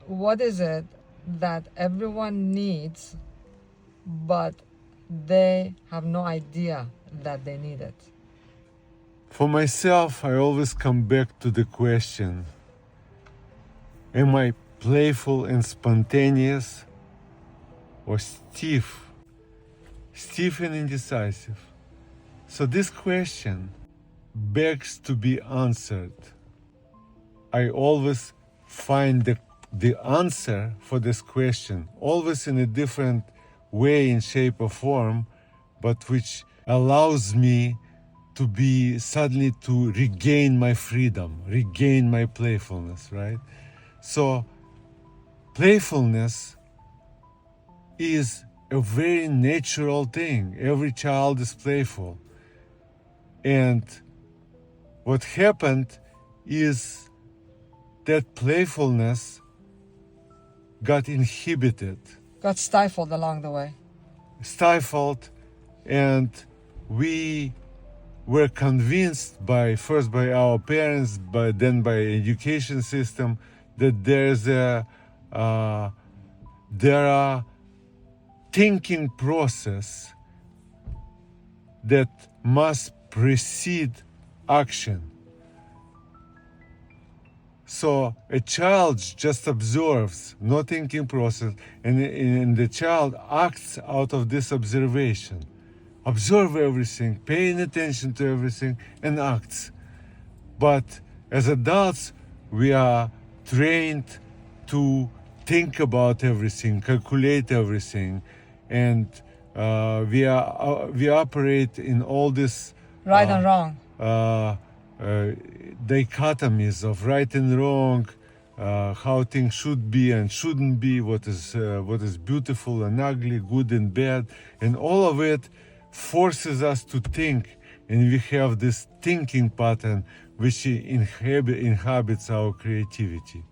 what is it that everyone needs, but they have no idea that they need it? For myself, I always come back to the question, am I playful and spontaneous, or stiff and indecisive? So this question begs to be answered. I always find the answer for this question, always in a different way, in shape or form, but which allows me to be suddenly to regain my freedom, regain my playfulness, right? So playfulness is a very natural thing. Every child is playful. And what happened is that playfulness got inhibited, Got stifled along the way. stifled, and we were convinced first by our parents, but then by education system, that there are thinking process that must precede action. So a child just observes, no thinking process, and the child acts out of this observation. Observe everything, paying attention to everything, and acts. But as adults, we are trained to think about everything, calculate everything, and we operate in all this Right and wrong. Dichotomies of right and wrong, how things should be and shouldn't be, what is beautiful and ugly, good and bad, and all of it forces us to think, and we have this thinking pattern which inhabits our creativity.